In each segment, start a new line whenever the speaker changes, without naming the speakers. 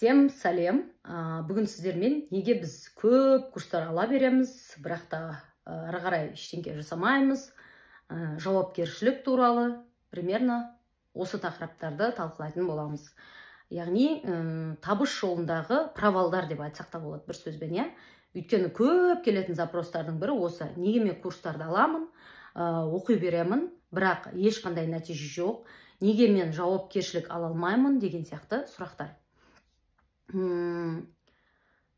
Всем сәлем. Бүгін сіздермен неге біз көп курстар ала береміз, бірақ та ары қарай ештеңе жасамаймыз, жауапкершілік туралы примерно осы тақырыптарды талқылайтын боламыз. Яғни табыс жолындағы провалдар деп айтсақ та болады бір сөзбен, иә. Өйткені көп келетін запростардың бірі осы: неге мен курстарды аламын, оқи беремін, бірақ ешқандай нәтиже жоқ, неге мен жауапкершілік ала алмаймын деген сияқты сұрақтар.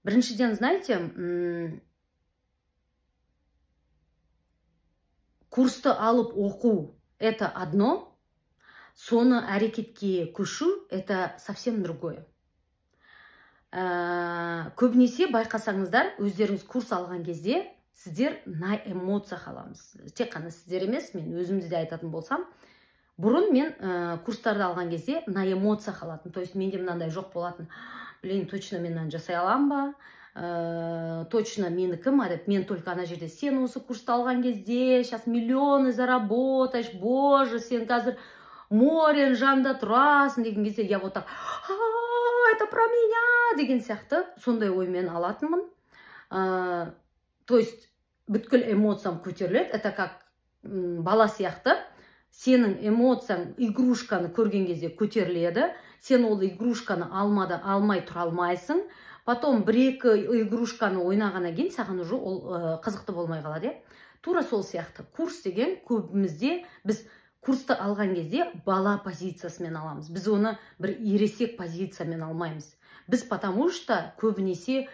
Біріншіден, знаете, курсты алып оқу – это одно, соны әрекетке көшу – это совсем другое. Көбінесе байқасаңыздар, өздеріңіз курс алған кезде сіздер на эмоциях аламыз. Тек қана сіздер емес, мен өзімді де айтатын болсам, бұрын мен курстарды алған кезде на эмоциях алатын. То есть менде мынандай жоқ болатын: блин, точно мен мынаны жасай алам ба, точно менікі ма деп. Мен только ана жерде: сен осы курсты алған кезде сейчас миллионы заработаешь, боже, сен қазір морен жанында тұрасың деген кезде, я вот так: это про меня деген сияқты сондай оймен алатынмын. То есть бүткіл эмоциям көтеріледі. Это как бала сияқты. Сенің эмоцияң игрушканы көрген кезде көтеріледі. Сен ол игрушканы алмай тұра алмайсың. Потом бір-екі игрушканы ойнағаннан кейін саған уже ол қызықты болмай қалады. Тура сол сияқты. Курс деген көбімізде, біз курсты алған кезде бала позициясымен аламыз. Біз оны бір ересек позициямен алмаймыз. Біз потому что көбінесе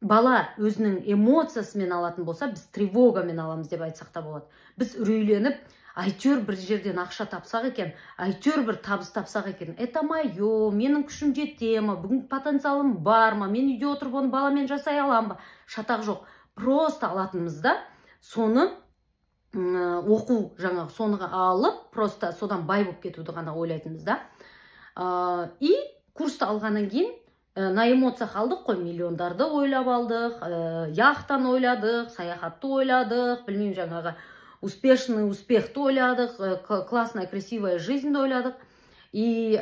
бала өзінің эмоциясымен алатын болса, біз тревогамен аламыз деп айтсақ та болады. Біз үрейленіп, әйтеуір бір жерден ақша тапсақ екен, әйтеуір бір табыс тапсақ екен, это майо, менің күшім жете ма, бүгін потенциалым бар ма, мен үйде отырып оны баламен жасай алам ба? Шатақ жоқ. Просто алатынымыз да, соны оқу, жаңағы соныға алып, просто содан бай болып кетуді ғана ойлайтынбыз да. И курсты алғаннан кейін на эмоциях алдық қой, миллиондарды ойлап алдық, яхтан ойладық, саяхатты ойладық, білмеймін, жаңағы успешный успехты ойладық, классная красивая жизньді ойладық. И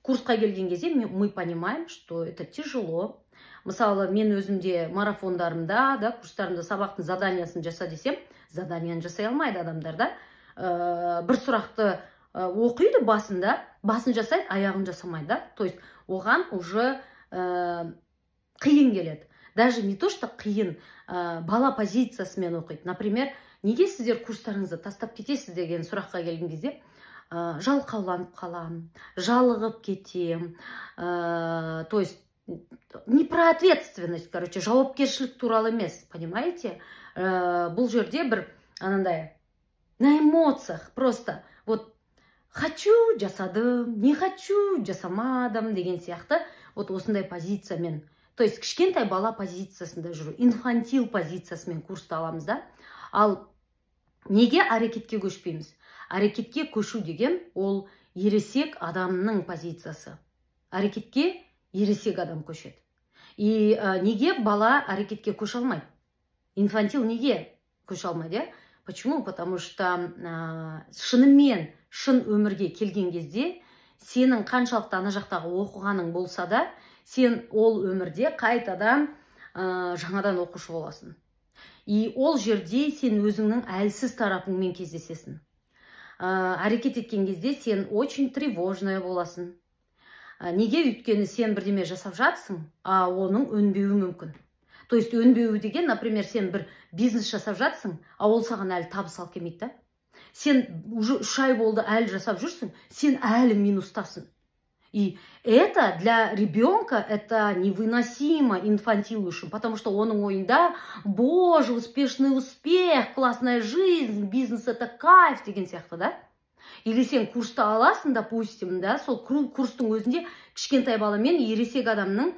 курсқа келген кезде мы понимаем, что это тяжело. Мысалы, мен өзімде марафондарымда, да, курстарымда сабақтың заданиясын жаса десем, заданияны жасай алмайды адамдар, да. Бір сұрақты оқиды басында, басын жасайды, аяғын жасамайды, да. То есть оған уже қиын келеді. Даже не то, что қиын, бала позициясымен оқиды. Например, неге сіздер курстарыңызды тастап кетесіз деген сұраққа келген кезде, жалқауланып қалам, жалығып кетем. То есть не про ответственность, короче, жауапкершілік туралы емес, понимаете? Бұл жерде бір анандай на эмоциях просто вот хочу жасадым, не хочу жасамадым деген сияқты вот осындай позициямен. То есть кішкентай бала позициясында жүру, инфантил позициясымен курсты аламыз да. Ал неге әрекетке көшпейміз? Әрекетке көшу деген ол ересек адамның позициясы. Әрекетке ересек адам көшеді. И неге бала әрекетке көше алмайды? Инфантил неге көше алмайды? Почему? Потому что шынымен шын өмірге келген кезде сенің қаншалықты ана жақтағы оқығаның болса да, сен ол өмірде қайтадан жаңадан оқушы боласың. И ол жерде сен өзіңнің әлсіз тарапыңмен кездесесің. Әрекет еткен кезде сен очень тревожная боласың. Неге? Өйткені сен бірдеме жасап жатсың, оның өнбеуі мүмкін. То есть өнбеуі деген, например, сен бір бизнес жасап жатсың, ол саған әлі табыс алып келмейді, да? Сен уже 3 ай болды әлі жасап жүрсің, сен әлі минустасың. И это для ребенка это невыносимо инфантил үшін, потому что оның ойында: боже, успешный успех, классная жизнь, бизнес это кайф деген сияқты, да? Или сен курсты аласың, допустим, да, сол курстың өзінде кішкентай бала мен ересек адамның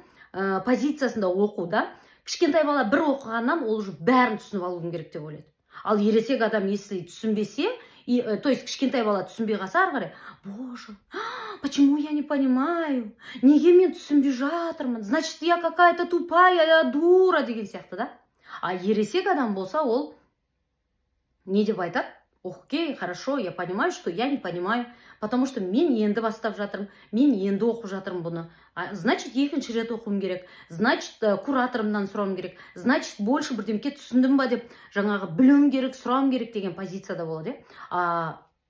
позициясында оқу, да? Кішкентай бала бір оқығаннан ол уже бәрін түсініп алуын керек деп ойлайды. Ал ересек адам если түсінбесе, то есть кішкентай бала түсінбей қалса, ары қарай: боже, почему я не понимаю, неге мен түсінбей жатырмын, значит я какая-то тупая, я дура деген сияқты, да? А ересек адам болса, ол не деп айтады? окей, хорошо, я понимаю, что я не понимаю, потому что мен енді бастап жатырмын, мен енді оқып жатырмын бұны. Значит, екінші рет оқуым керек, значит, кураторымнан сұрауым керек, значит, больше бірдемке түсіндім ба деп, жаңағы білуім керек, сұрауым керек деген позицияда болады.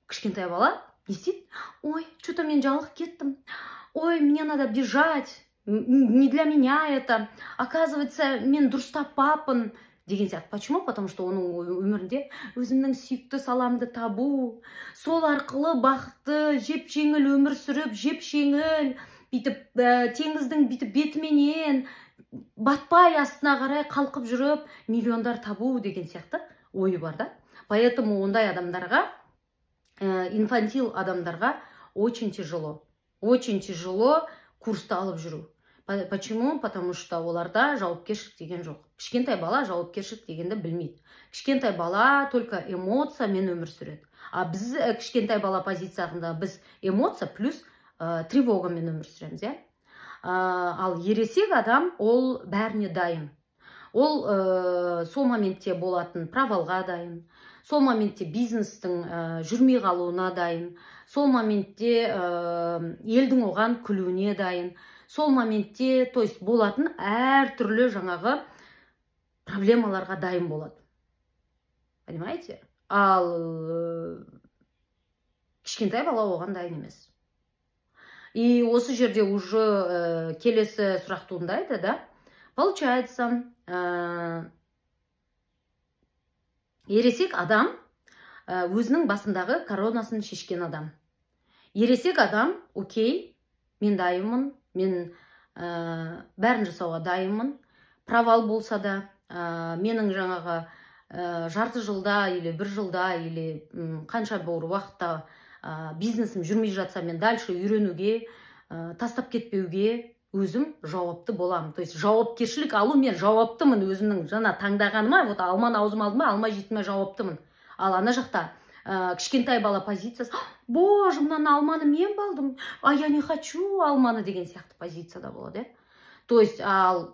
Кішкентай бала не істейді? Ой, что-то мен жалығып кеттім. Ой, мне надо бежать. Не для меня это. Оказывается, мен дұрыс таппаппын деген сияқты. Почему? Потому что оның өмірінде өзімнің сүйікті саламды табу, сол арқылы бақытты, жеп-жеңіл өмір сүріп, жеп-жеңіл, бүйтіп теңіздің бүйтіп бетіменен батпай астына қарай қалқып жүріп, миллиондар табу деген сияқты ойы бар да. Поэтому ондай адамдарға, инфантил адамдарға очень тяжело курсты алып жүру. Почему? Потому что оларда жауапкершілік деген жоқ. Кішкентай бала жауапкершілік дегенді білмейді. Кішкентай бала только эмоциямен өмір сүреді. Біз кішкентай бала позициясында біз эмоция плюс тревогамен өмір сүреміз, иә? Ал ересек адам ол бәріне дайын. Ол сол моментте болатын провалға дайын. Сол моментте бизнестің жүрмей қалуына дайын. Сол моментте елдің оған күлуіне дайын. Сол моментте, то есть болатын әр түрлі жаңағы проблемаларға дайын болады. Понимаете? Ал кішкентай бала оған дайын емес. И осы жерде уже келесі сұрақ туындайды, да? Получается, ересек адам өзінің басындағы коронасын шешкен адам. Ересек адам, окей, мен дайынмын, мен бәрін жасауға дайынмын. Провал болса да, менің жаңағы жарты жылда, или бір жылда, или қанша бір уақытта бизнесім жүрмей жатса, мен дальше үйренуге, тастап кетпеуге өзім жауапты боламын. То есть жауапкершілік алу, мен жауаптымын өзімнің жаңа таңдағаныма, вот алманы аузыма алдым, алма жетіме жауаптымын. Ал ана жақта кішкентай бала позициясы, боже, мынаны алманы мен балдым, а я не хочу алманы деген сияқты позицияда болады. То есть ал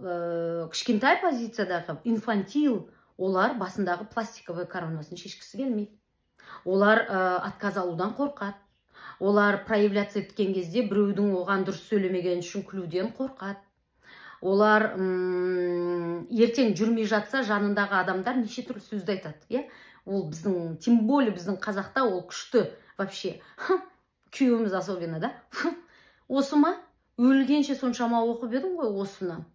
кішкентай позициядағы инфантил, олар басындағы пластиковый коронасын шешкісі келмейді. Олар отказ алудан қорқады. Олар проявляться еткен кезде біреудің оған дұрыс сөйлемеген үшін күлуден қорқады. Олар ертең жүрмей жатса, жанындағы адамдар неше түрлі сөзді айтады. Ол біздің, тем более біздің қазақта ол күшті вообще. Күйеуіміз особенно, да? Осы ма? Өлгенше соншама оқып едің ғой осыны.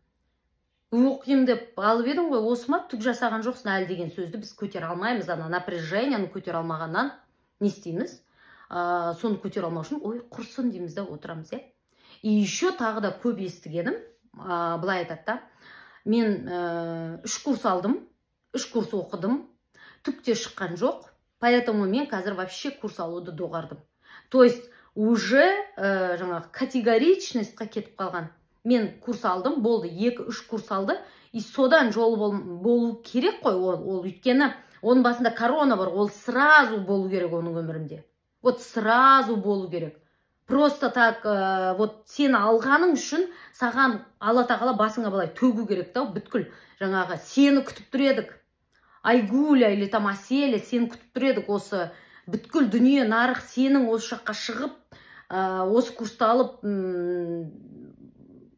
Оқиым деп алып едің ғой, осы ма? Түк жасаған жоқсың әлі деген сөзді біз көтер алмаймыз. Ана напряженияны көтер алмағаннан не істейміз? Соны көтер алмау үшін, ой, құрсын дейміз да отырамыз, е? И еще тағы да көп естігенім, былай айтады да, мен 3 курс алдым, 3 курс оқыдым, түкте шыққан жоқ, поэтому мен қазір вообще курс алуды доғардым. То есть уже жаңағы категоричностьқа кетіп қалған. Мен курс алдым, болды, 2-3 курс алды, и содан жол болу керек қой, ол өйткені оның басында корона бар, ол сразу болу керек оның өмірінде. Вот сразу болу керек. Просто так, вот сені алғаның үшін саған Алла тағала басыңа былай төгу керек та, бүткіл жаңағы сені күтіп тұр едік. Айгуля или там Аселя сені күтіп тұр едік, осы бүткіл дүние нарық сенің осы жаққа шығып, осы курсты алып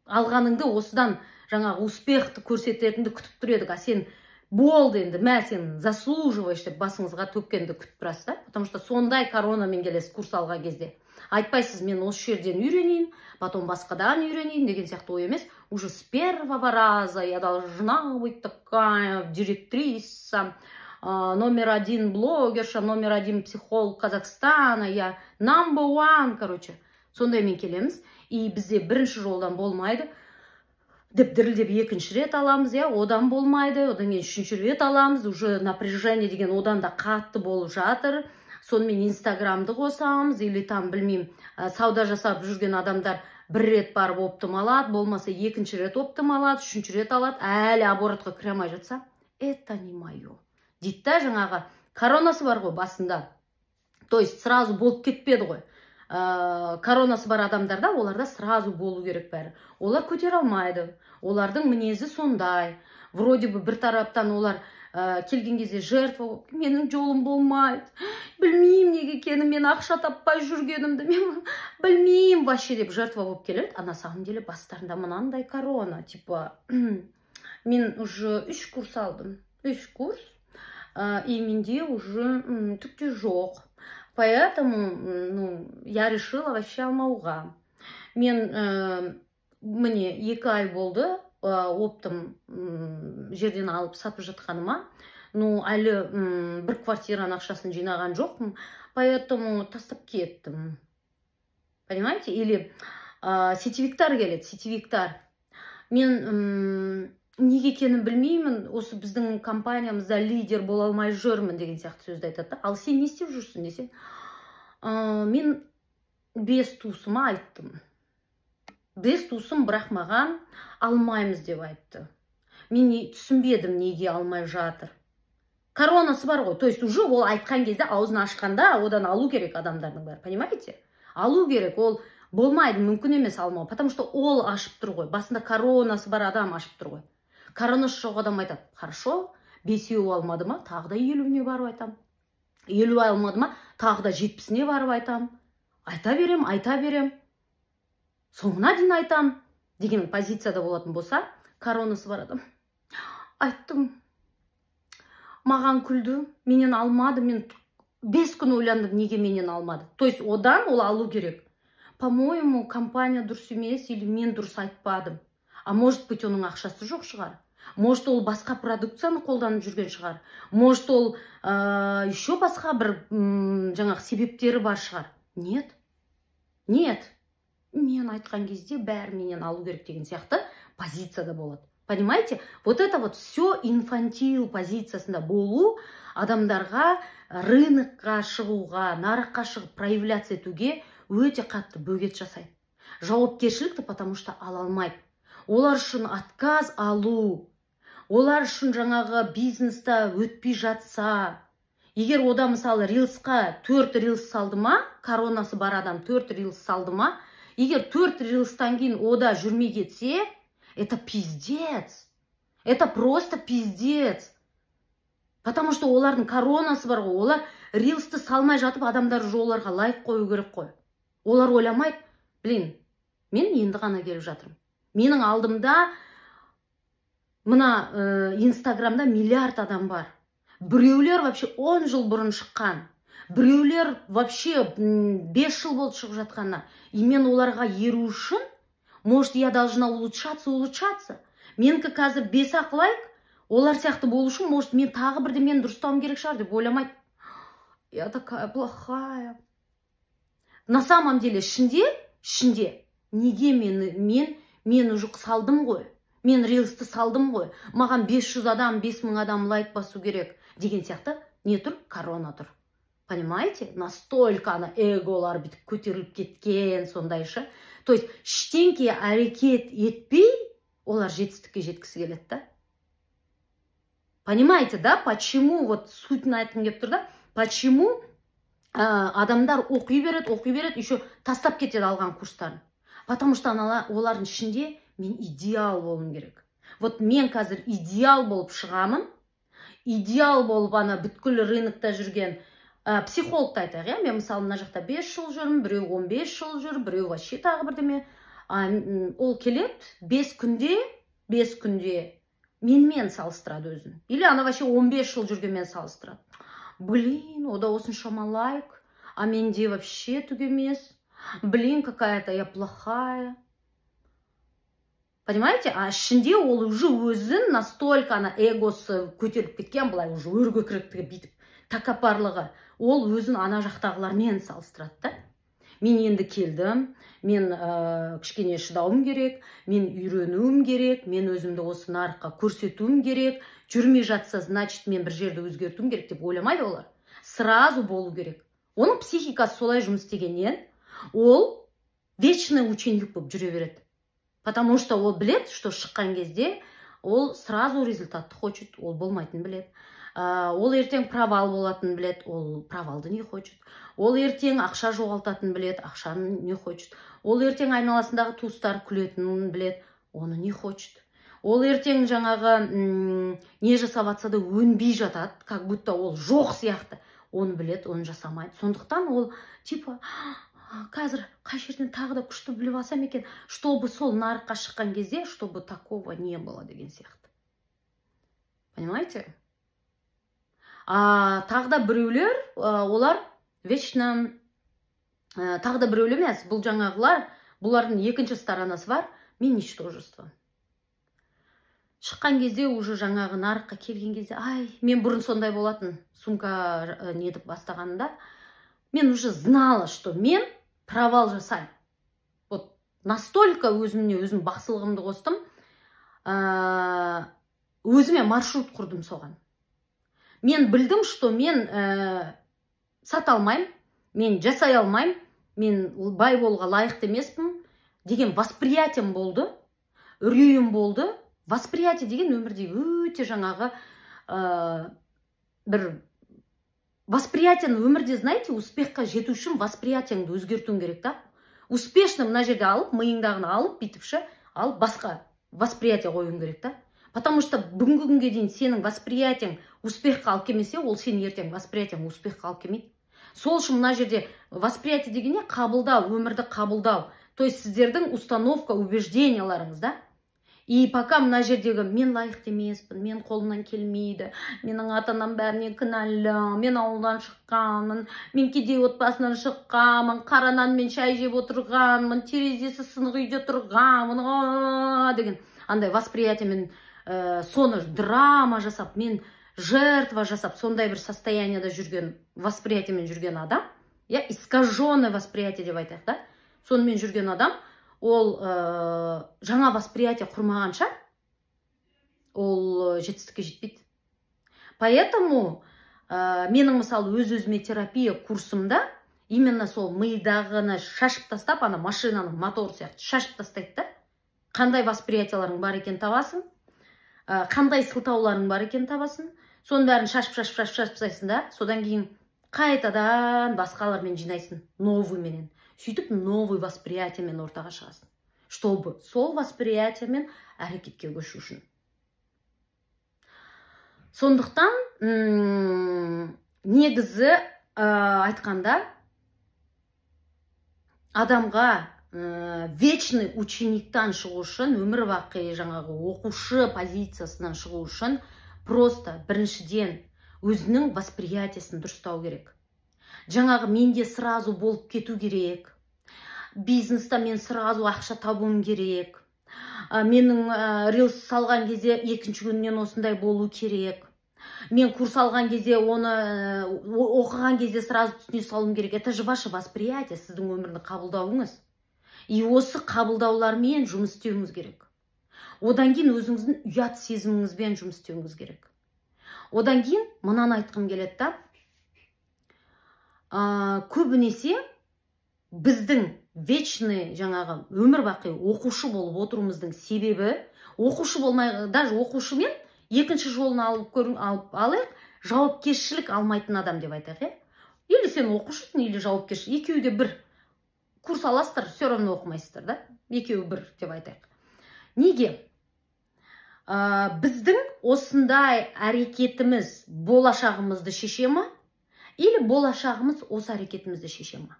алғаныңды осыдан жаңағы успехті көрсететінді күтіп тұр едік. А сен болды енді, мә сен заслуживаешь деп басыңызға төккенді күтіп тұрасыз да, потому что сондай коронамен келесіз курс алған кезде. Айтпайсыз, мен осы жерден үйренейін, потом басқадан үйренейін деген сияқты ой емес. Уже с первого раза я должна быть такая директриса, номер 1 блогерша, номер 1 психолог Казахстана, я number one, короче. Сондаймен келеміз. И бізде бірінші жолдан болмайды. Деп дірілдеп екінші рет аламыз, одан болмайды, одан кейін үшінші рет аламыз, уже напряжение деген одан да қатты болып жатыр. Сонымен инстаграмды қосамыз, или там, білмеймін, сауда жасап жүрген адамдар бір рет барып оптым алады, болмаса екінші рет оптым алады, үшінші рет алады, әлі оборотқа кіре алмай жатса, это не мое. Дейді да, жаңағы коронасы бар ғой басында. То есть сразу болып кетпеді ғой. коронасы бар адамдарда оларда сразу болу керек бәрі. Олар көтере алмайды. Олардың мінезі сондай. Вроде бы бір тараптан олар келген кезде жертва, менің жолым болмайды. Білмеймін неге екенін, мен ақша таппай жүргенімді, мен білмеймін вообще деп жертва болып келеді. А на самом деле бастарында мынандай корона, типа мен уже 3 курс алдым. 3 курс. И менде уже түкте жоқ. Поэтому я решила вообще алмауға. Мен міне 2 ай болды оптым жерден алып сатып жатқаныма. Әлі бір квартираның ақшасын жинаған жоқпын. Поэтому тастап кеттім. Понимаете? Или сетевиктар келеді, сетевиктар. Мен неге екенін білмеймін, осы біздің компаниямызда лидер бола алмай жүрмін деген сияқты сөзді айтады. Ал сен не істеп жүрсің десе, мен 5 туысыма айттым. 5 туысым бірақ маған алмаймыз деп айтты. Мен түсінбедім неге алмай жатыр. Коронасы бар ғой, то есть уже ол айтқан кезде аузын ашқанда одан алу керек адамдардың бәрі, понимаете? Алу керек, ол болмайды, мүмкін емес алмау, потому что ол ашып тұр ғой, басында коронасы бар адам ашып тұр ғой. Коронасы жоқ адам айтады, хорошо, 5-еу алмады ма, тағы да 50-не барып айтам. 50 алмады ма, тағы да 70-не барып айтам. Айта берем. Соңына дейін айтам деген позицияда болатын болса, коронасы бар адам. Айттым. Маған күлді, менен алмады, мен 5 күн ойландым, неге менен алмады. То есть одан ол алу керек. По-моему, компания дұрыс емес, или мен дұрыс айтпадым. А может быть, оның ақшасы жоқ шығар. Может, ол басқа продукцияны қолданып жүрген шығар. Может, ол еще басқа бір жаңағы себептері бар шығар. Нет. Мен айтқан кезде бәрі менен алу керек деген сияқты позицияда болады. Понимаете? Вот это вот все инфантил позициясында болу адамдарға рынокқа шығуға, нарыққа шығып проявляция етуге өте қатты бөгет жасайды. Жауапкершілікті, потому что ала алмайды. Олар үшін отказ алу, олар үшін жаңағы бизнеста өтпей жатса, егер ода мысалы рилсқа 4 рилс салды ма, коронасы бар адам 4 рилс салды ма, егер 4 рилстан кейін ода жүрмей кетсе, это пиздец. Это просто пиздец. Потому что олардың коронасы бар ғой, олар рилсты салмай жатып адамдар оларға лайк қою керек қой. Олар ойламайды, блин, мен енді ғана келіп жатырмын. Менің алдымда мына инстаграмда миллиард адам бар. Біреулер вообще 10 жыл бұрын шыққан. Біреулер вообще 5 жыл болды шығып жатқанына. И мен оларға еру үшін, может, я должна улучшаться. Менікі қазір 5-ақ лайк, олар сияқты болу үшін, может, мен тағы бірде мен дұрыстауым керек шығар деп ойламайды. Я такая плохая. На самом деле, ішінде, неге мен уже салдым ғой. Мен рилсті салдым ғой. Маған 500 адам, 5000 адам лайк басу керек. Деген сияқты не тұр? Корона тұр. Понимаете? Настолько ана эголар бітіп көтеріліп кеткен сондайшы. То есть, ештеңке әрекет етпей, олар жетістікке жеткісі келеді да. Понимаете, да? Почему, вот сутін айтқым келіп тұр да? Почему адамдар оқи береді, еще тастап кетеді алған курстарын. Потому что олардың ішінде мен идеал болуым керек. Вот мен қазір идеал болып шығамын, идеал болып ана бүткіл рынокта жүрген психологты айтайық, мен мысалы мына жақта 5 жыл жүрмін, біреу 15 жыл жүр, біреу вообще тағы бірдеме. Ол келеді 5 күнде менімен салыстырады өзін. Или ана вообще 15 жыл жүргенмен салыстырады. Блин, ода осыншама лайк, а менде вообще түк емес. Блин, какая-то я плохая. Понимаете? А ішінде ол уже өзін настолько ана эгосы көтеріп кеткен, былай уже өргөкіректігі битіп, тәкаппарлығы. Ол өзін ана жақтағылармен салыстырады да. Мен енді келдім, мен кішкене шыдауым керек, мен үйренуім керек, мен өзімді осы нарыққа көрсетуім керек, жүрмей жатса, значит, мен бір жерді өзгертуім керек деп ойламайды олар. Сразу болу керек. Оның психикасы солай жұмыс істегеннен, ол вечный ученик болып жүре береді. Потому что ол білет, что шыққан кезде, ол сразу результатты хочет, ол болмайтын білет. Ол ертең провал болатынын білет, ол провалды не хочет. Ол ертең ақша жоғалтатынын білет, ақшаны не хочет. Ол ертең айналасындағы туыстар күлетінін білет, оны не хочет. Ол ертең жаңағы не жасап атса да өнбей жатады, как будто ол жоқ сияқты. Оны білет, оны жасамайды. Сондықтан ол типа қазір қай жерден тағы да күшті біліп алсам екен, чтобы сол нарыққа шыққан кезде, чтобы такого не было деген сияқты. Понимаете? Тағы да біреулер, олар вечно, тағы да біреулер емес, бұл жаңағылар, бұлардың екінші сторонасы бар, мен ничтожество. Шыққан кезде уже жаңағы нарыққа келген кезде, мен бұрын сондай болатын, сумка нетіп бастағанында, мен уже знала, что мен провал жасаймын. Вот настолько өзім бақсылығымды қостым, өзіме маршрут құрдым соған. Мен білдім, что мен сата алмаймын, мен жасай алмаймын, мен бай болуға лайықты емеспін деген восприятием болды, үрейім болды. Восприятие деген өмірде өте жаңағы бір восприятиені өмірде, знаете, успехқа жету үшін восприятиеңді өзгертуің керек та. Успешно мына жерде алып, миыңдағыны алып, бүйтіпші, алып басқа восприятие қоюың керек та. Потому что бүгінгі күнге дейін сенің восприятиең успехқа алып келмесе, ол сен ертең восприятиең успехқа алып келмейді. Сол үшін мына жерде восприятие дегенде қабылдау, өмірді қабылдау. То есть сіздердің установка, убежденияларыңыз да. И пока мына жердегі мен лайықты емеспін, мен қолымнан келмейді, менің ата-анам бәріне кінәлі, мен ауылдан шыққанмын, мен кедей отбасынан шыққанмын, қара нанмен шай жеп отырғанмын, терезесі сынық үйде тұрғанмын деген андай восприятиемен соны драма жасап, мен жертва жасап, сондай бір состояниеда жүрген, восприятиемен жүрген адам, искаженное восприятие деп айтайық да, сонымен жүрген адам, ол жаңа восприятие құрмағанша, ол жетістікке жетпейді. Поэтому менің мысалы өз-өзіме терапия курсымда именно сол мидағыны шашып тастап, ана машинаның моторы сияқты шашып тастайды да. Қандай восприятияларың бар екен табасың, қандай сылтауларың бар екен табасың, соның бәрін шашып тастайсың да, содан кейін қайтадан басқалармен жинайсың, новыйменен. Сөйтіп, новый восприятиемен ортаға шығасың. Чтобы сол восприятиемен әрекетке көшу үшін. Сондықтан, негізі айтқанда, адамға вечный учениктан шығу үшін, өмір бақи жаңағы оқушы позициясынан шығу үшін, просто біріншіден өзінің восприятиесін дұрыстау керек. Жаңағы менде сразу болып кету керек. Бизнеста мен сразу ақша табуым керек. Менің рилс салған кезде екінші күннен осындай болу керек. Мен курс алған кезде, оны оқыған кезде сразу түсіне салуым керек. Это же ваше восприятие, сіздің өмірді қабылдауыңыз. И осы қабылдаулармен жұмыс істеуіңіз керек. Одан кейін өзіңіздің ұят сезіміңізбен жұмыс істеуіңіз керек. Одан кейін мынаны айтқым келеді да. Көбінесе біздің вечный жаңағы өмір бақи оқушы болып отыруымыздың себебі, оқушы болмай, даже оқушымен екінші жолын алайық, жауапкершілік алмайтын адам деп айтайық. Или сен оқушысың, или жауапкершілік. Екеуі де бір. Курс аласыздар, все равно оқымайсыздар да. Екеуі бір деп айтайық. Неге? Біздің осындай әрекетіміз болашағымызды шеше ма? Или болашағымыз осы әрекетімізді шеше ма?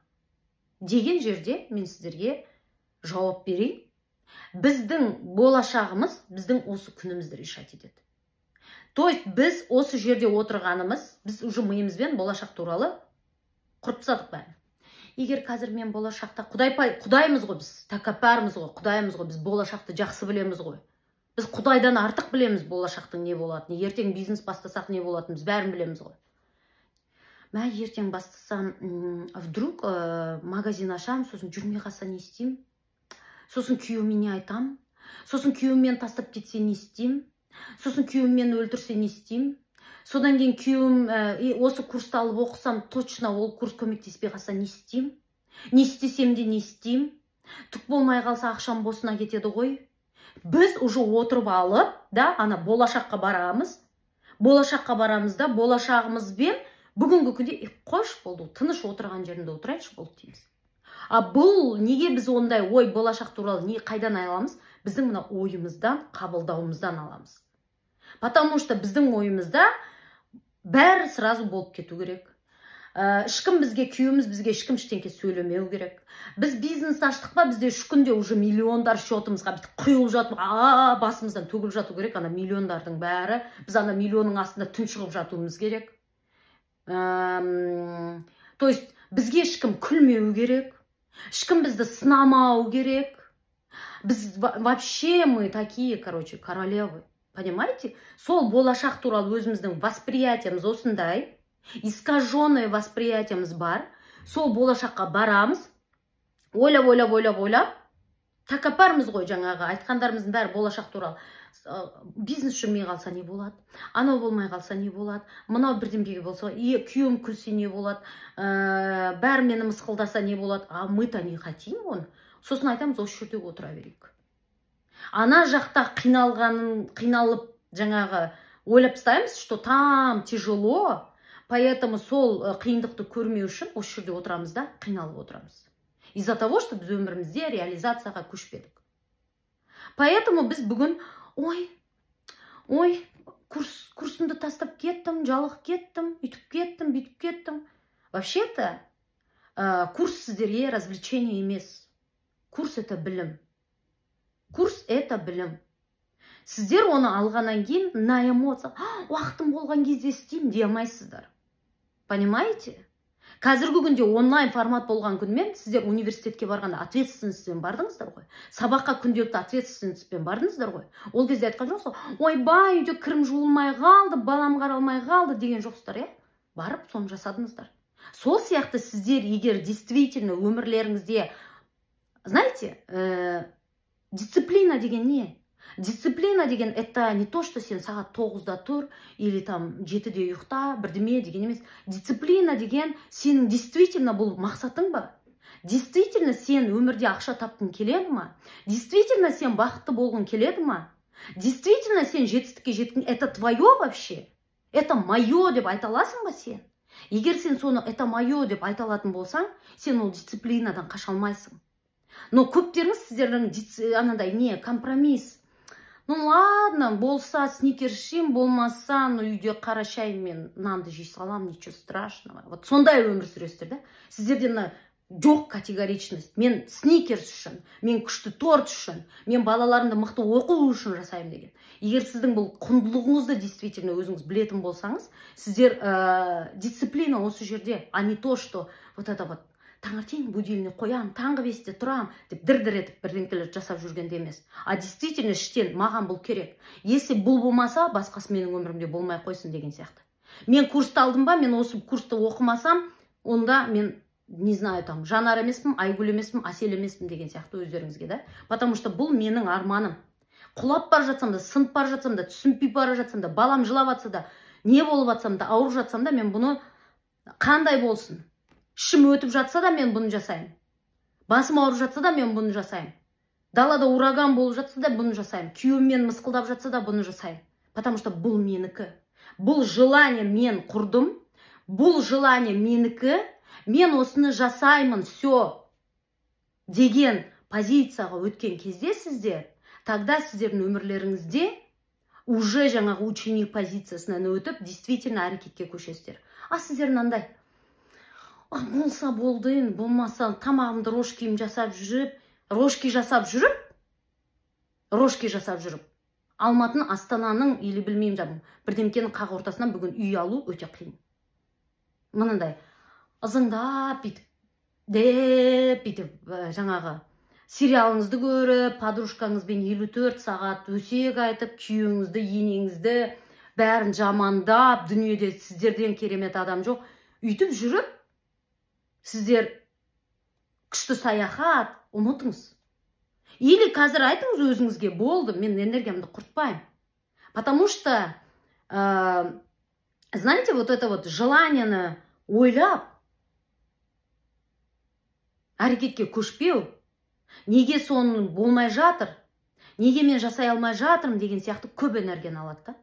Деген жерде мен сіздерге жауап берейін. Біздің болашағымыз біздің осы күнімізді решать етеді. То есть біз осы жерде отырғанымыз, біз уже миымызбен болашақ туралы құрып тастадық бәрін. Егер қазір мен болашақта құдаймыз ғой, біз тәкаппармыз ғой, құдаймыз ғой, біз болашақты жақсы білеміз ғой. Біз құдайдан артық білеміз болашақтың не болатынын, ертең бизнес бастасақ не болатынын біз бәрін білеміз ғой. Мен ертең бастасам, вдруг магазин ашам, сосын жүрмей қалса не істеймін? Сосын күйеуіме не айтам? Сосын күйеуімен тастап кетсе не істеймін? Сосын күйеуімен өлтірсе не істеймін? Содан кейін күйеуім осы курсты алып оқысам, точно ол курс көмектеспей қалса не істеймін? Не істесем де не істеймін? Түк болмай қалса ақшам босына кетеді ғой. Біз уже отырып алып, да, ана болашаққа барамыз. болашаққа барамыз да, болашағымызбен бүгінгі күнде қош болды, тыныш отырған жерінде отырайыншы болды дейміз. А бұл неге біз ондай ой, болашақ туралы не қайдан аламыз? Біздің мына ойымыздан, қабылдауымыздан аламыз. Потому что біздің ойымызда бәрі сразу болып кету керек. Ешкім бізге, күйеуіміз бізге ешкім ештеңке сөйлемеу керек. Біз бизнес аштық па, бізде 3 күнде уже миллиондар счетымызға бүйтіп құйылып жатып, басымыздан төгіліп жату керек, ана миллиондардың бәрі. Біз ана миллионның астында тұншығып жатуымыз керек. То есть бізге ешкім күлмеу керек, ешкім бізді сынамау керек. Біз вообще мы такие, короче, королевы. Понимаете? Сол болашақ туралы өзіміздің восприятиеміз осындай, искаженное восприятиеміз бар. Сол болашаққа барамыз, ойлап, тәкаппармыз ғой, жаңағы айтқандарымыздың бәрі болашақ туралы. Бизнес жүрмей қалса не болады? Анау болмай қалса не болады? Мынау бірдеңеге болса, күйеуім күлсе не болады? Бәрі мені мысқылдаса не болады? А мы-то не хотим оны. Сосын айтамыз, осы жерде отыра берейік. Ана жақта қиналып жаңағы ойлап тастаймыз, что там тяжело, поэтому сол қиындықты көрмеу үшін осы жерде отырамыз да, қиналып отырамыз. Из-за того, что біз өмірімізде реализацияға көшпедік. Поэтому біз бүгін, ой, курсымды тастап кеттім, жалығып кеттім, бүйтіп кеттім. Вообще-то, курс сіздерге развлечение емес. Курс это білім. Курс это білім. Сіздер оны алғаннан кейін на эмоция, уақытым болған кезде істеймін дей алмайсыздар. Понимаете? Қазіргі күнде онлайн формат болған күнмен сіздер университетке барғанда ответственностьпен бардыңыздар ғой. Сабаққа күнделікті ответственностьпен бардыңыздар ғой. Ол кезде айтқан жоқсыз, ойбай, үйде кірім жуылмай қалды, балам қаралмай қалды деген жоқсыздар, е? Барып соны жасадыңыздар. Сол сияқты сіздер егер действительно өмірлеріңізде, знаете, дисциплина деген не? Дисциплина деген это не то, что сен сағат 9-да тұр, или там 7-де ұйықта, бірдеме деген емес. Дисциплина деген сенің действительно бұл мақсатың ба? Действительно сен өмірде ақша тапқың келеді ма? Действительно сен бақытты болғың келеді ма? Действительно сен жетістікке жеткің, это твое вообще? Это мое деп айта аласың ба сен? Егер сен соны это мое деп айта алатын болсаң, сен ол дисциплинадан қаша алмайсың. Но көптеріңіз сіздердің анандай не, компромисс. Ну ладно, болса сникерс жеймін, болмаса үйде қара шай мен нанды жей салам, ничего страшного. Вот сондай өмір сүресіздер, да? Сіздерде жоқ категоричность. Мен сникерс үшін, мен күшті торт үшін, мен балаларымды мықты оқу үшін жасаймын деген. Егер сіздің бұл құндылығыңызды действительно өзіңіз білетін болсаңыз, сіздер дисциплина осы жерде, а не то, что вот это вот таңертең будильник қоям, таңғы 5-те тұрам деп дір-дір етіп бірдеңкелер жасап жүргенде емес. А действительно іштен маған бұл керек. Если бұл болмаса, басқасы менің өмірімде болмай қойсын деген сияқты. Мен курсты алдым ба, мен осы курсты оқымасам, онда мен, не знаю, там, Жанар емеспін, Айгүл емеспін, Асел емеспін деген сияқты өздеріңізге, да? Потому что бұл менің арманым. Құлап бара жатсам да, сынып бара жатсам да, түсінбей бара жатсам да, балам жылап жатса да, не болып жатсам да, ауырып жатсам да, мен бұны қандай болсын? Ішім өтіп жатса да мен бұны жасаймын. Басым ауырып жатса да мен бұны жасаймын. Далада ураган болып жатса да бұны жасаймын. Күйеуім мен мысқылдап жатса да бұны жасаймын. Потому что бұл менікі. Бұл желание мен құрдым. Бұл желание менікі. Мен осыны жасаймын, все деген позицияға өткен кезде сіздер, тогда сіздердің өмірлеріңізде уже жаңағы ученик позициясынан өтіп, действительно әрекетке көшесіздер. А сіздер мынандай, болса болды, болмаса тамағымды рожкиім жасап жүріп, рожки жасап жүріп, Алматының, Астананың, или білмеймін, бірдеңкенің қақ ортасынан бүгін үй алу өте қиын. Мынандай, ызыңдап, бүйтіп, жаңағы сериалыңызды көріп, подружкаңызбен 54 сағат өсек айтып, күйеуіңізді, енеңізді, бәрін жамандап, дүниеде сіздерден керемет адам жоқ, үйтіп жүріп, сіздер күшті саяхат ұмытыңыз. Или қазір айтыңыз өзіңізге, болды, мен энергиямды құртпаймын. Потому что, знаете, вот это вот желаниені ойлап, әрекетке көшпеу, неге соны болмай жатыр, неге мен жасай алмай жатырмын деген сияқты көп энергияны алады.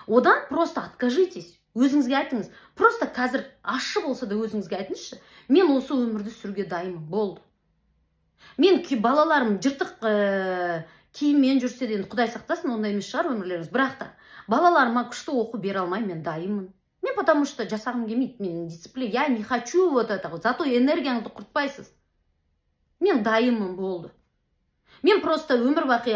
Одан просто откажитесь. Өзіңізге айтыңыз. Просто қазір ащы болса да өзіңізге айтыңызшы. Мен осы өмірді сүруге дайынмын. Болды. Мен балаларым жыртық киіммен жүрсе де, Құдай сақтасын, ондай емес шығар өмірлеріңіз. Бірақ та балаларыма күшті оқу бере алмаймын, мен дайынмын. Мен потому что жасағым келмейді, мен дисциплина, я не хочу вот этого. Зато энергияңызды құртпайсыз. Мен дайынмын, болды. Мен просто өмір бақи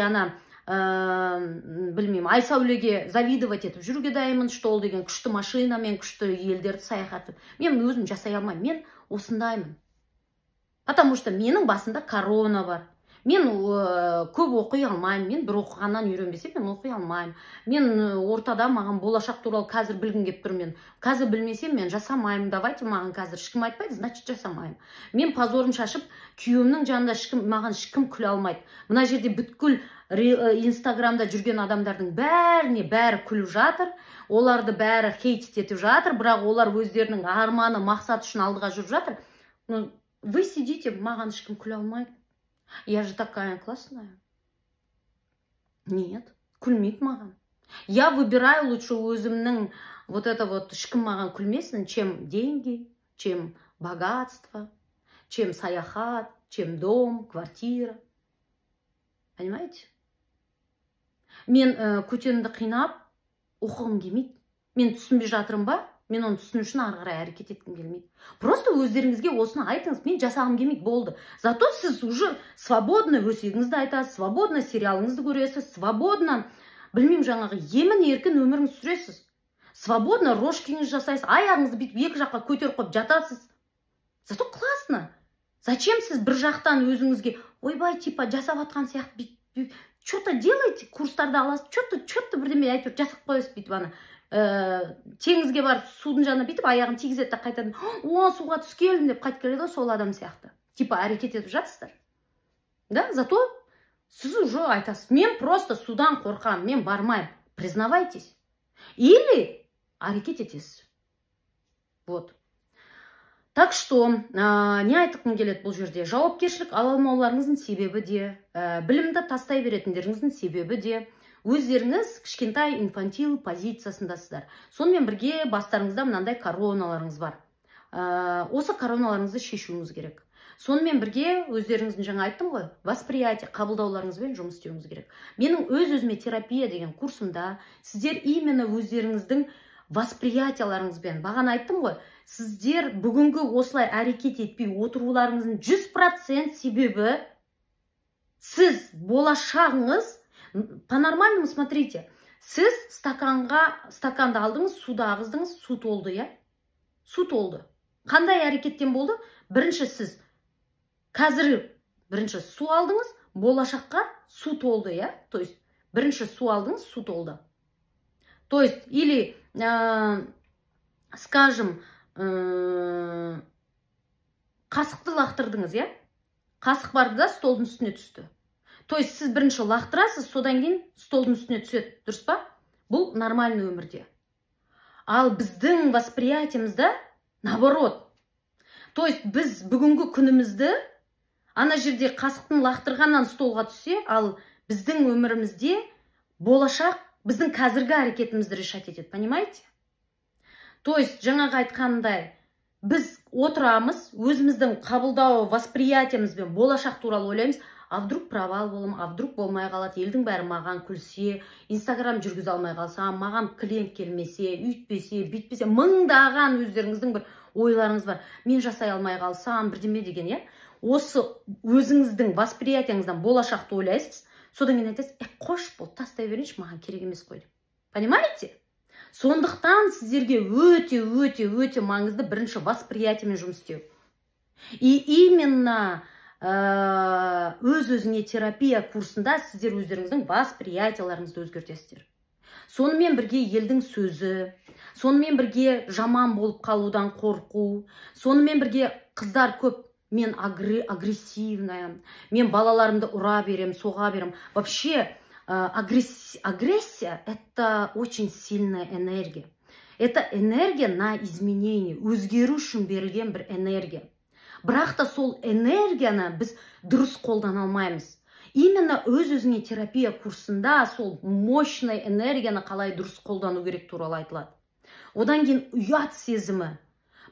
білмеймін, Айсәулеге завидовать етіп жүруге дайынмын, что ол деген күшті машина, мен күшті елдерді саяхат. Мен өзім жасай алмаймын, мен осындаймын. Потому что менің басында корона бар. Мен көп оқи алмаймын, мен бір оқығаннан үйренбесем, мен оқи алмаймын. Мен ортада маған болашақ туралы қазір білгім келіп тұр, мен қазір білмесем, мен жасамаймын. Давайте, маған қазір ешкім айтпайды, значит жасамаймын. Мен позорым шашып, күйеуімнің жанында маған ешкім күле алмайды. Мына жерде бүткіл Инстаграмда жүрген адамдардың бәрі күліп жатыр, оларды бәрі хейт етіп жатыр, бірақ олар өздерінің арманы, мақсаты үшін алдыға жүріп жатыр. Вы сидите, маған ешкім күле алмайды. Я же такая классная. Нет, күлмейді маған. Я выбираю лучше өзімнің вот это вот ешкім маған күлмесін, чем деньги, чем богатство, чем саяхат, чем дом, квартира. Понимаете? Мен көтенімді қинап, оқығым келмейді. Мен түсінбей жатырмын ба? Мен оны түсіну үшін ары қарай әрекет еткім келмейді. Просто өздеріңізге осыны айтыңыз, мен жасағым келмейді, болды. Зато сіз уже свободно өсегіңізді айтасыз, свободно сериалыңызды көресіз, свободно, білмеймін, жаңағы емін еркін өміріңізді сүресіз. Свободно рожкеңіз жасайсыз, аяғыңызды бүйтіп екі жаққа көтеріп қойып жатасыз. Зато классно. Зачем сіз бір жақтан өзіңізге, ойбай, типа жасап атқан сияқты что-то делайте, курстарды аласыз, что-то бірдеме әйтеуір жасап қойасыз, бүйтіп теңізге барып судың жанына бүйтіп аяғын тигізеді де қайтадан, суға түсіп келдім деп қайтып келеді, сол адам сияқты. Типа әрекет етіп жатсыздар. Да, зато сіз уже айтасыз, мен просто судан қорқамын, мен бармаймын. Признавайтесь. Или әрекет етесіз. Вот. Так что, не айтқым келеді бұл жерде? Жауапкершілік ала алмауларыңыздың себебі де, білімді тастай беретіндеріңіздің себебі де, өздеріңіз кішкентай инфантил позициясындасыздар. Сонымен бірге бастарыңызда мынандай короналарыңыз бар. Осы короналарыңызды шешуіңіз керек. Сонымен бірге өздеріңіздің жаңа айттым ғой, восприятие, қабылдауларыңызбен жұмыс істеуіңіз керек. Менің өз-өзіме терапия деген курсымда сіздер именно өздеріңіздің восприятияларыңызбен, бағана айттым ғой, сіздер бүгінгі осылай әрекет етпей отыруларыңыздың 100% себебі сіз болашағыңыз. По-нормальному, смотрите, сіз стаканды алдыңыз, суды ағыздыңыз, су толды, я? Су толды. Қандай әрекеттен болды? Бірінші сіз қазір бірінші су алдыңыз, болашаққа су толды, я? То есть, бірінші су алдыңыз, су толды. То есть, или, скажем, қасықты лақтырдыңыз, я? Қасық барды да столдың үстіне түсті. То есть, сіз бірінші лақтырасыз, содан кейін столдың үстіне түседі, дұрыс па? Бұл нормальный өмірде. Ал біздің восприятиемізді наоборот. То есть, біз бүгінгі күнімізді ана жерде қасықтың лақтырғаннан столға түссе, ал біздің өмірімізде болашақ біздің қазіргі әрекетімізді решать етеді, понимаете? То есть, жаңағы айтқандай, біз отырамыз, өзіміздің қабылдау восприятиемізбен болашақ туралы ойлаймыз, а вдруг провал болам, а вдруг болмай қалады, елдің бәрі маған күлсе, Инстаграм жүргізе алмай қалсам, маған клиент келмесе, үйтпесе, бүйтпесе, мыңдаған өздеріңіздің бір ойларыңыз бар. Мен жасай алмай қалсам, бірдеме деген, я? Осы өзіңіздің восприятияңыздан болашақты ойлайсыз, содан кейін айтасыз, қош бол, тастай берейінші, маған керек емес қой. Понимаете? Сондықтан сіздерге өте маңызды бірінші восприятиямен жұмыс істеу. И именно өз-өзіңе терапия курсында сіздер өздеріңіздің восприятияларыңызды өзгертесіздер. Сонымен бірге елдің сөзі, сонымен бірге жаман болып қалудан қорқу, сонымен бірге қыздар көп, мен агрессивная, мен балаларымды ұра берем, соға берем. Вообще, агрессия – это очень сильная энергия. Это энергия на изменение, өзгеру үшін берілген бір энергия. Бірақ та сол энергияны біз дұрыс қолдана алмаймыз. Именно өз-өзіңе терапия курсында сол мощный энергияны қалай дұрыс қолдану керек туралы айтылады. Одан кейін ұят сезімі.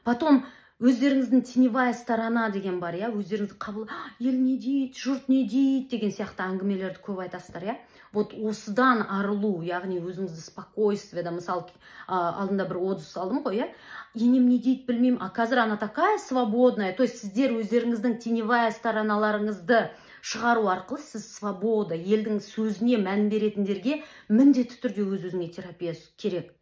Потом өздеріңіздің теневая сторона деген бар, я, өздеріңізді қабыл, ел не дейді, жұрт не дейді деген сияқты әңгімелерді көп айтасыздар, я. Вот осыдан арылу, яғни өзіңізді спокойствиеда, мысалы, алдында бір отзыв алдым ғой, я. Енем не дейді білмеймін, а қазір она такая свободная. То есть сіздер өздеріңіздің теневая стороналарыңызды шығару арқылы сіз свобода, елдің сөзіне мән беретіндерге міндетті түрде өз-өзіңе терапия керек.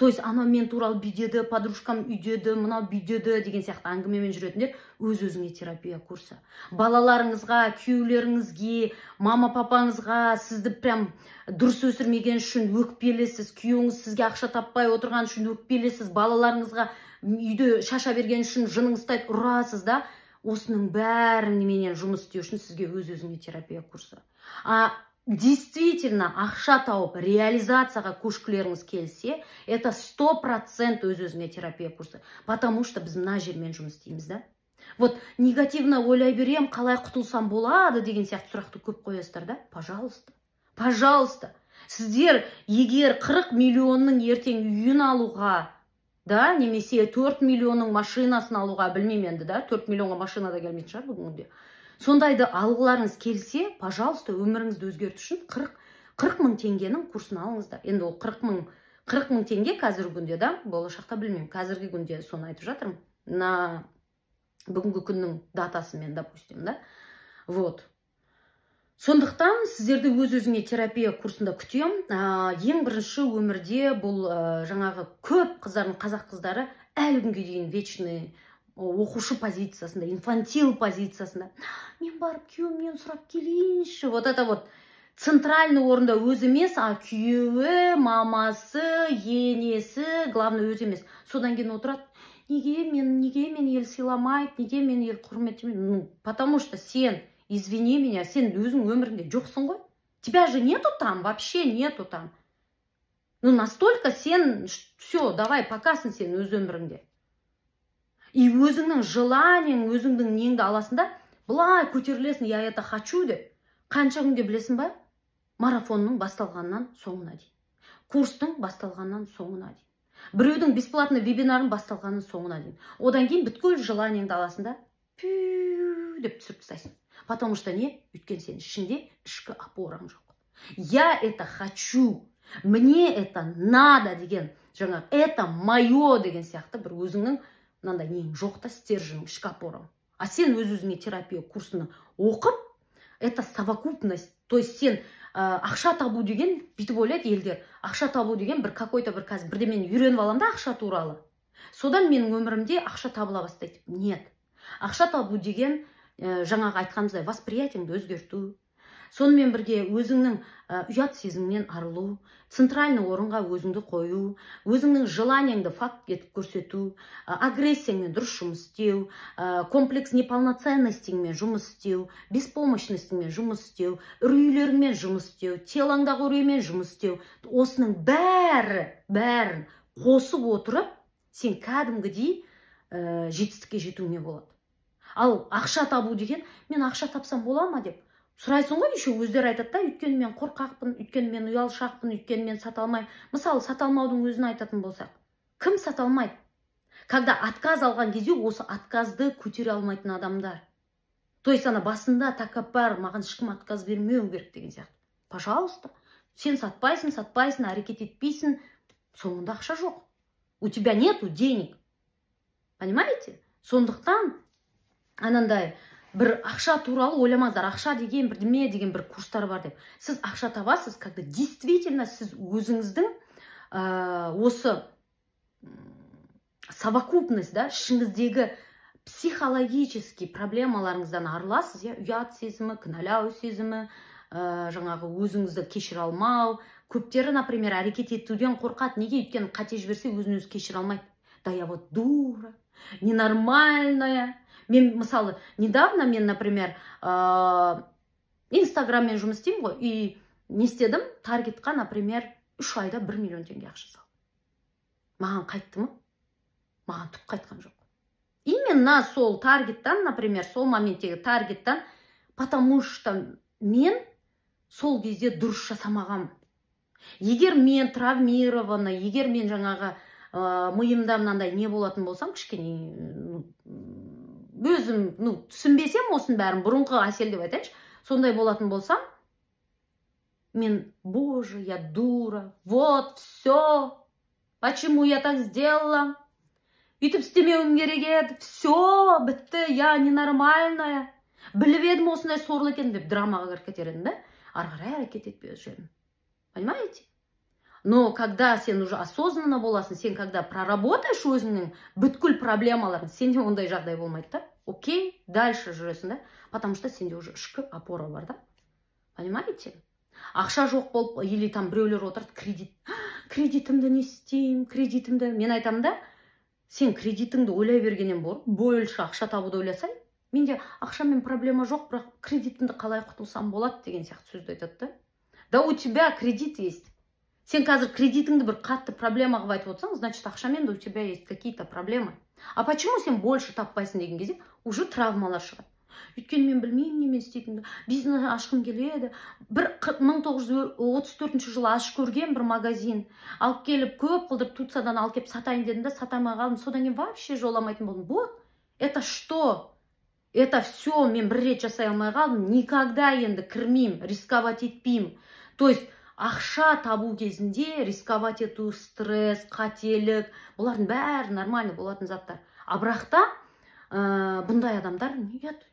То есть анау мен туралы бүйдеді, подружкам үйдеді, мынау бүйдеді деген сияқты әңгімемен жүретіндер өз-өзіңе терапия курсы. Балаларыңызға, күйеулеріңізге, мама-папаңызға сізді прям дұрыс өсірмеген үшін өкпелесіз, күйеуіңіз сізге ақша таппай отырған үшін өкпелесіз, балаларыңызға үйде шаша берген үшін жыныңыз ұстайды, ұрасыз да. Осының бәріменен жұмыс істеу үшін сізге өз-өзіңе терапия курсы. Действительно ақша тауып реализацияға көшкілеріңіз келсе, это 100% өз-өзіңе терапия курсы. Потому что біз мына жермен жұмыс істейміз, да? Вот негативно ойлай берем, қалай құтылсам болады деген сияқты сұрақты көп қоясыздар, да? Пожалуйста. Пожалуйста. Сіздер егер 40 миллионның ертең үйін алуға, да, немесе 4 миллионның машинасын алуға, білмеймін енді, да? 4 миллионға машина да келмейтін шығар бүгінде. Сондайды алғыларыңыз келсе, пожалуйста, өміріңізді өзгерту үшін 40 мың теңгенің курсын алыңыздар. Енді ол 40 мың теңге қазіргі күнде, да, болашақта білмеймін, қазіргі күнде соны айтып жатырмын. На бүгінгі күннің датасымен, допустим, да. Вот. Сондықтан сіздерді өз-өзіңе терапия курсында күтем. Ең бірінші өмірде бұл жаңағы көп қыздардың, қазақ қыздары әлі күнге дейін вечный оқушы позициясында, инфантил позициясында. Мен барып күйеуімнен сұрап келейінші. Вот это вот центральный орында өз емес, күйеуі, мамасы, енесі, главный өз емес. Содан кейін отырады. Неге мен ел сыйламайды, неге мен ел құрметтемейді? Ну, потому что сен, извини меня, сен өзің өмірінде жоқсың ғой. Тебя же нету там, вообще нету там. Ну, настолько сен, все, давай, покасын сен өз өміріңде. И өзіңнің желаниең, өзіңдің неңді аласында, бұлай көтерілесің, я это хочу деп. Қанша күнге білесің ба? Марафонның басталғаннан соңына дейін. Курстың басталғаннан соңына дейін. Біреудің бесплатный вебинарын басталғаннан соңына дейін. Одан кейін бүткіл желаниеңді аласында, пүү деп түсіріп тастайсың. Потому что не? Өткен сен ішінде ішкі опораң жоқ. Я это хочу, мне это надо деген, жаңа, это мое деген сияқты бір өзіңнің мынандай нең жоқта стерженің, ішкі опораң. А сен өз-өзіңе терапия курсыны оқып, это совокупность. То есть сен ақша табу деген, бүйтіп ойлайды елдер, ақша табу деген бір какой-то бір қазір бірде мен үйреніп алам да ақша туралы. Содан менің өмірімде ақша табыла бастайды. Нет. Ақша табу деген жаңағы айтқанымыздай восприятиеңді өзгерту. Сонымен бірге өзіңнің ұят сезімінен арылу, центральный орынға өзіңді қою, өзіңнің желаниеңді факт етіп көрсету, агрессияңмен дұрыс жұмыс істеу, комплекс неполноценностіңмен жұмыс істеу, беспомощностіңмен жұмыс істеу, үрейлеріңмен жұмыс істеу, телаңдағы үреймен жұмыс істеу. Осының бәрін қосып отырып, сен кәдімгідей жетістікке жетуіңе болады. Ал ақша табу деген, мен ақша тапсам бола ма деп сұрайсың ғой, еще өздері айтады да, өйткені мен қорқақпын, өйткені мен ұялшақпын, өйткені мен сата алмаймын. Мысалы, сата алмаудың өзін айтатын болсақ, кім сата алмайды? Когда отказ алған кезде осы отказды көтере алмайтын адамдар. То есть ана басында тәкаппар, маған ешкім отказ бермеу керек деген сияқты. Пожалуйста, сен сатпайсың, әрекет етпейсің, соңында ақша жоқ. У тебя нету денег. Понимаете? Сондықтан анандай бір ақша туралы ойламаңыздар. Ақша деген бірдеме деген бір курстар бар деп. Сіз ақша табасыз, когда действительно сіз өзіңіздің осы совокупность, да, ішіңіздегі психологический проблемаларыңыздан арыласыз, я, ұят сезімі, кінәлау сезімі, жаңағы өзіңізді кешіре алмау. Көптері, например, әрекет етуден қорқады. Неге? Өйткені қате жіберсе өзін өзі кешіре алмайды. Да я вот дура, ненормальная. Мен, мысалы, недавно мен, например, инстаграммен жұмыс істеймін ғой, и не істедім? Таргетқа, например, 3 айда 1 миллион теңге ақша салдым. Маған қайтты ма? Маған түк қайтқан жоқ. Именно сол таргеттан, например, сол моменттегі таргеттан, потому что мен сол кезде дұрыс жасамағам. Егер мен травмированы, егер мен жаңағы миымда мынандай не болатын болсам, кішкене өзім түсінбесем осының бәрін, бұрынғы Әсел деп айтайыншы, сондай болатын болсам, мен, боже, я дура, вот, все, почему я так сделала, үйтіп істемеуім керек еді, все, бітті, я ненормальная, біліп едім осындай сорлы екен деп драмаға кіріп кетер едім, да? Ары қарай әрекет етпей жүрмін. Понимаете? Но когда сен уже осознанно боласың, сен когда проработаешь өзіңнің бүткіл проблемаларын, сенде ондай жағдай болмайды, да? Окей, дальше жүресің, да? Потому что сенде уже ішкі опора бар, да? Понимаете? Ақша жоқ болып, или там біреулер отырды, кредитімді не істеймін, кредитімді. Мен айтамын да, сен кредитіңді ойлай бергеннен больше ақша табуды ойласай, менде ақшамен проблема жоқ, бірақ кредитімді қалай құтылсам болады деген сияқты сөзді айтады, да? Да у тебя кредит есть. Сен қазір кредитіңді бір қатты проблема қылып айтып отырсаң, значит, ақшамен да у тебя есть какие-то проблемы. А почему сен больше таппайсың деген кезде уже травмалар шығады. Өйткені мен білмеймін немен істейтінімді, бизнес ашқым келеді. Бір 1934 жылы ашып көрген бір магазин, алып келіп көп қылдырып Турциядан алып келіп сатайын дедім да, сатамай қалдым. Содан кейін вообще жоламайтын болдым. Вот, это что? Это все мен бір рет жасай алмай қалдым. Никогда енді кірмеймін, рисковать етпеймін. То есть ақша табу кезінде рисковать ету, стресс, қателік, бұлардың бәрі нормально болатын заттар. А бірақта бұндай адамдар нет,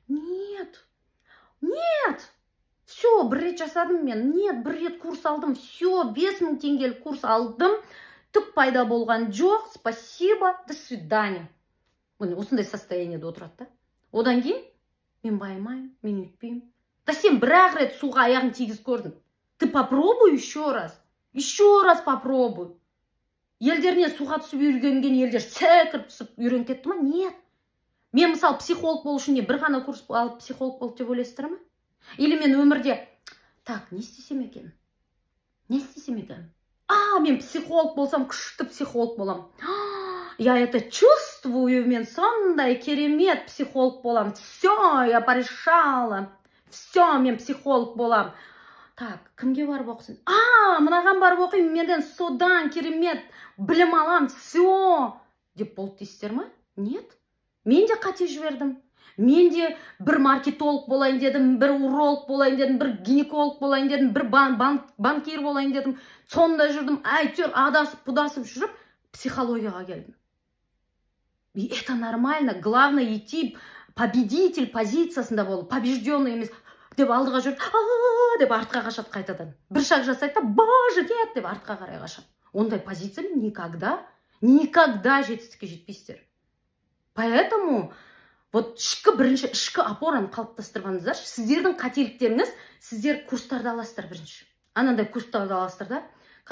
все, бір рет жасадым мен, нет, бір рет курс алдым, все, 5000 теңгелік курс алдым, түк пайда болған жоқ, спасибо, до свидания. Осындай состояниеде отырады, да? Одан кейін мен байымаймын, мен өйтпеймін. Да сен бір-ақ рет суға аяғын тигізіп көрдің. Ты попробуй еще раз попробуй. Елдеріне суға түсіп үйренген елдер секіріп түсіп үйреніп кетті ма? Нет. Мен мысалы психолог болу үшін бір ғана курс алып психолог болды деп ойлайсыздар ма? Или мен өмірде, так, не істесем екен? Мен психолог болсам, күшті психолог болам. Я это чувствую, мен сондай керемет психолог болам. Все, я порешала. Все, мен психолог болам. Так, кімге барып оқысын? Мынаған барып оқимын, менден содан керемет білім алам, все, деп болды дейсіздер ма? Нет. Мен де қате жібердім. Мен де бір маркетолог болайын дедім, бір уролог болайын дедім, бір гинеколог болайын дедім, бір банкир болайын дедім. Сонда жүрдім, әйтеуір адасып-пудасып жүріп, психологияға келдім. И это нормально. Главное идти победитель позициясында болып, побежденный емес деп алдыға жүріп, деп артқа қашады қайтадан. Бір шаг жасайды да, боже, нет, деп артқа қарай қашады. Ондай позициямен никогда жетістікке жетпейсіздер. Поэтому вот ішкі опораны қалыптастырғаныңыздар, сіздердің қателіктеріңіз, сіздер курстарды аласыздар бірінші. Анандай курстарды аласыздар да,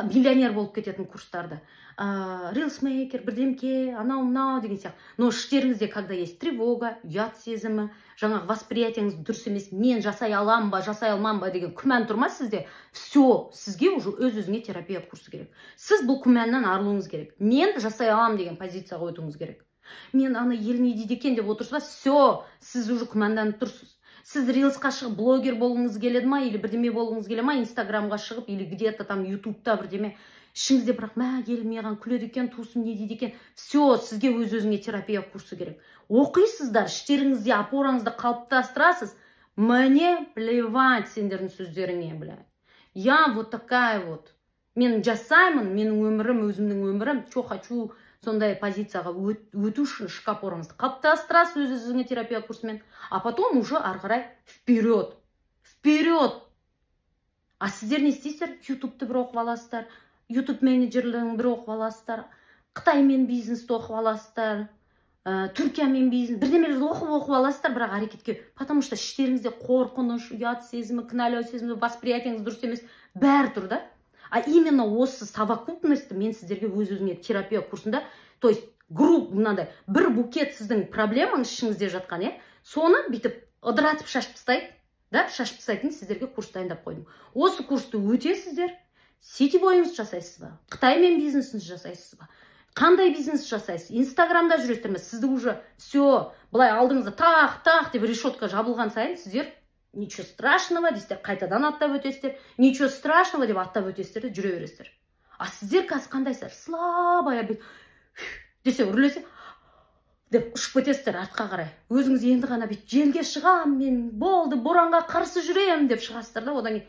миллионер болып кететін курстарды. Рилсмейкер, бірдемке, анау деген сияқты. Но іштеріңізде, когда есть тревога, ұят сезімі, жаңағы восприятиеңіз дұрыс емес, мен жасай алам ба, жасай алмам ба деген күмән тұрма сізде, все, сізге уже өз-өзіңе терапия курсы керек. Сіз бұл күмәннен арылуыңыз керек. Мен жасай алам деген позицияға өтуіңіз керек. Мен ана ел не дейді екен деп отырсыз ба, все, сіз уже күмәнданып тұрсыз. Сіз рилсқа шығып блогер болғыңыз келеді ма, или бірдеме болғыңыз келеді ма, инстаграмға шығып, или где-то там ютубта бірдеме, ішіңізде бірақ, ел маған күледі екен, туысым не дейді екен, все, сізге өз-өзіңе терапия курсы керек. Оқисыздар, іштеріңізде опораңызды қалыптастырасыз, мне плевать сендердің сөздеріңе, бля. Я вот такая вот. Мен жасаймын, менің өмірім, өзімнің өмірім, что хочу, сондай позицияға өту үшін ішкі опораңызды қалыптастырасыз өз-өзіңе терапия курсымен, а потом уже ары қарай вперед. А сіздер не істейсіздер? Ютубты бір оқып аласыздар, ютуб менеджерлігін бір оқып аласыздар, Қытаймен бизнесті оқып аласыздар, Түркиямен бизнес, бірдемелерді оқып аласыздар, бірақ әрекетке, потому что іштеріңізде қорқыныш, ұят сезімі, кінәлау сезімі, восприятиеңіз дұрыс емес, бәрі тұр да. А именно осы совокупностьті мен сіздерге өз-өзіңе терапия курсында, то есть мынандай бір букет сіздің проблемаңыз ішіңізде жатқан, соны бүйтіп ыдыратып шашып тастайды, да, шашып тастайтын сіздерге курс дайындап қойдым. Осы курсты өтесіздер, сетевойыңызды жасайсыз ба, Қытаймен бизнесіңізді жасайсыз ба, қандай бизнес жасайсыз, инстаграмда жүресіздер ме, сізді уже все, былай алдыңызда тақ деп решетка жабылған сайын, сіздер ничего страшного дейсіздер, қайтадан аттап өтесіздер, ничего страшного деп аттап өтесіздер де жүре бересіздер. А сіздер қазір қандайсыздар? Слабая десе үрлесе деп ұшып кетесіздер артқа қарай. Өзіңіз енді ғана желге шығам, мен болды, боранға қарсы жүрем деп шығасыздар да, одан кейін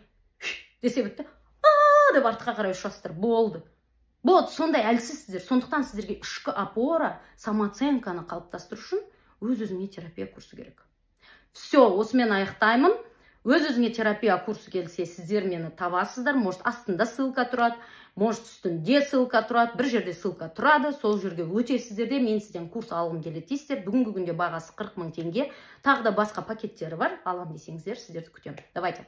десе бітті. Деп артқа қарай ұшасыздар. Болды. Сондай әлсізсіздер. Сондықтан сіздерге ішкі опора, самооценканы қалыптастыру үшін өз-өзіңе терапия курсы керек. Все, осымен аяқтаймын. Өз-өзіңе терапия курсы келсе, сіздер мені табасыздар. Может, астында ссылка тұрады, может, үстінде ссылка тұрады, бір жерде ссылка тұрады. Сол жерге өтесіздер де, мен сізден курс алғым келеді дейсіздер. Бүгінгі күнде бағасы 40 000 теңге. Тағы да басқа пакеттері бар. Алам десеңіздер, сіздерді күтемін. Давайте.